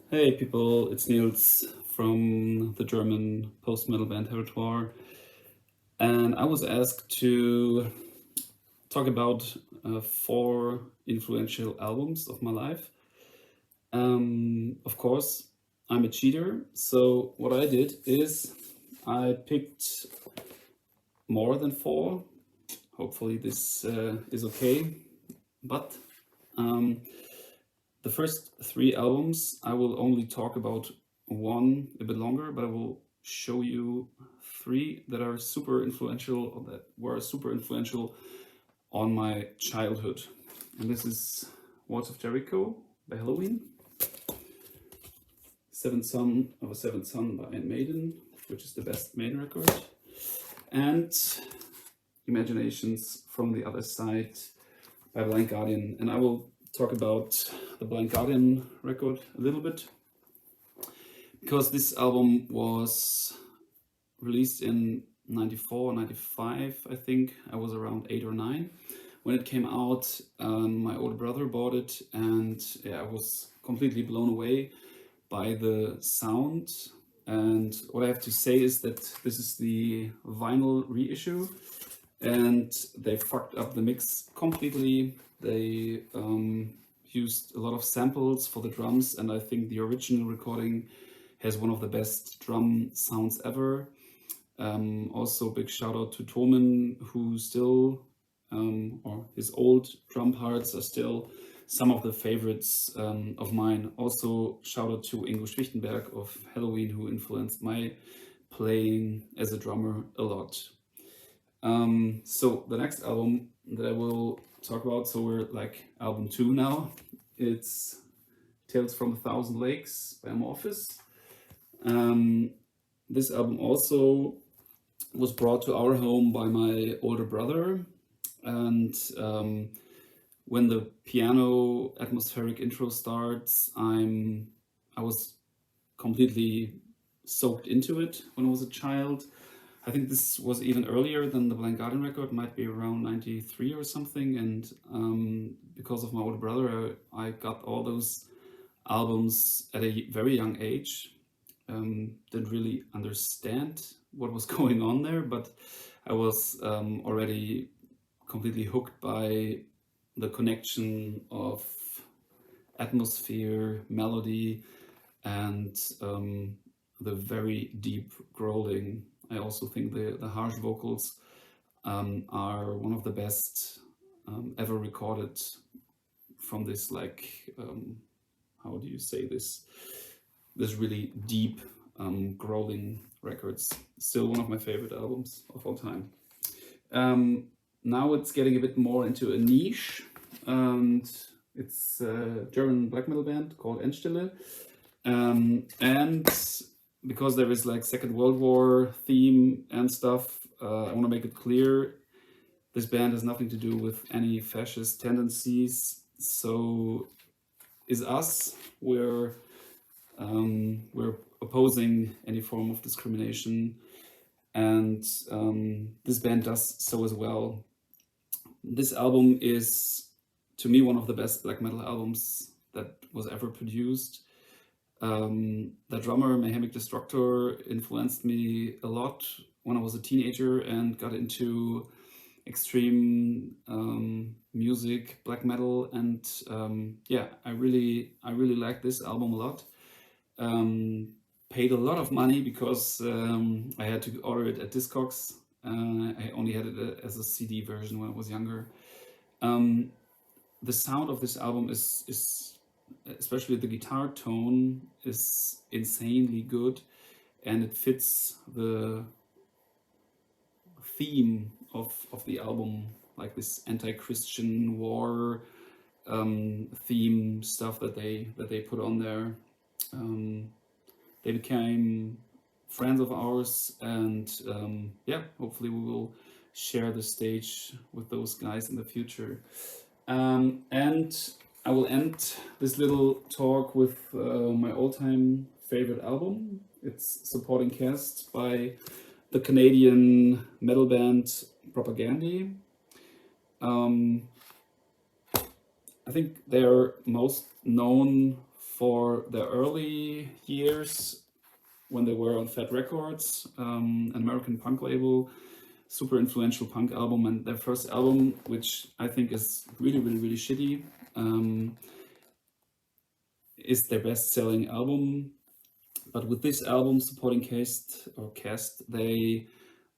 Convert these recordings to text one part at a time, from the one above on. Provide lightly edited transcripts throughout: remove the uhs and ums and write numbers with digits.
Hey people, it's Niels from the German post-metal band Heritoire, and I was asked to talk about four influential albums of my life. Of course, I'm a cheater, so what I did is I picked more than four. Hopefully, this is okay, but um, the first three albums, I will only talk about one a bit longer, but I will show you three that are super influential, or that were super influential on my childhood. And this is Walls of Jericho by Halloween, Seventh Son of a Seventh Son by Maiden, which is the best Maiden record, and Imaginations from the Other Side by Blind Guardian. And I will talk about the Blind Guardian record a little bit because this album was released in 94, 95, I think. I was around 8 or 9 when it came out. My older brother bought it, and yeah, I was completely blown away by the sound. And what I have to say is that this is the vinyl reissue, and they fucked up the mix completely. They used a lot of samples for the drums, and I think the original recording has one of the best drum sounds ever. Also, big shout out to Tomen, who still, or his old drum parts are still some of the favorites of mine. Also, shout out to Ingo Schwichtenberg of Halloween, who influenced my playing as a drummer a lot. So the next album that I will talk about, so we're like album 2 now. It's Tales from a Thousand Lakes by Amorphis. This album also was brought to our home by my older brother, and when the piano atmospheric intro starts, I was completely soaked into it when I was a child. I think this was even earlier than the Blind Guardian record, might be around 93 or something. And because of my older brother, I got all those albums at a very young age. Didn't really understand what was going on there, but I was already completely hooked by the connection of atmosphere, melody, and the very deep growling. I also think the harsh vocals are one of the best ever recorded from this, like, how do you say this really deep growling records. Still one of my favorite albums of all time. Now it's getting a bit more into a niche, and it's a German black metal band called Endstille. And because there is like Second World War theme and stuff, I want to make it clear this band has nothing to do with any fascist tendencies. So is us. We're opposing any form of discrimination, and this band does so as well. This album is, to me, one of the best black metal albums that was ever produced. The drummer Mayhemic Destructor influenced me a lot when I was a teenager and got into extreme music, black metal, and yeah, I really like this album a lot. Paid a lot of money because I had to order it at Discogs. I only had it as a CD version when I was younger. The sound of this album is especially the guitar tone is insanely good, and it fits the theme of the album, like this anti-Christian war theme stuff that they put on there. They became friends of ours, and yeah, hopefully we will share the stage with those guys in the future. And I will end this little talk with my all-time favorite album. It's Supporting Cast by the Canadian metal band Propagandhi. I think they're most known for the early years when they were on Fat Records, an American punk label, super influential punk album, and their first album, which I think is really, really, really shitty, is their best-selling album. But with this album, Supporting Cast, they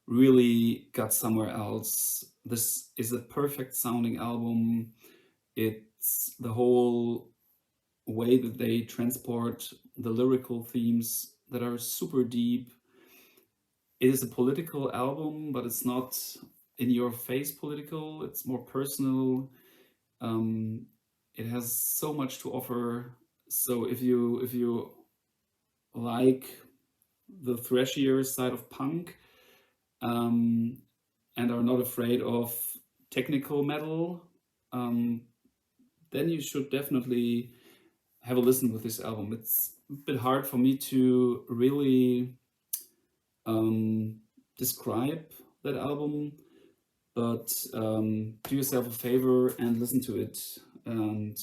really got somewhere else. This is a perfect sounding album. It's the whole way that they transport the lyrical themes that are super deep. It is a political album, but it's not in your face political. It's more personal. It has so much to offer. So if you like the thrashier side of punk, and are not afraid of technical metal, then you should definitely have a listen with this album. It's a bit hard for me to really describe that album, but do yourself a favor and listen to it, and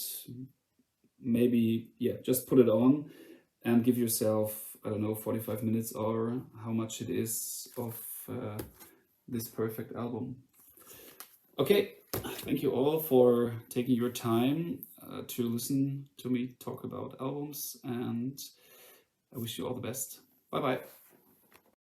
maybe, yeah, just put it on and give yourself, I don't know, 45 minutes or how much it is of this perfect album. Okay, thank you all for taking your time to listen to me talk about albums, and I wish you all the best. Bye bye.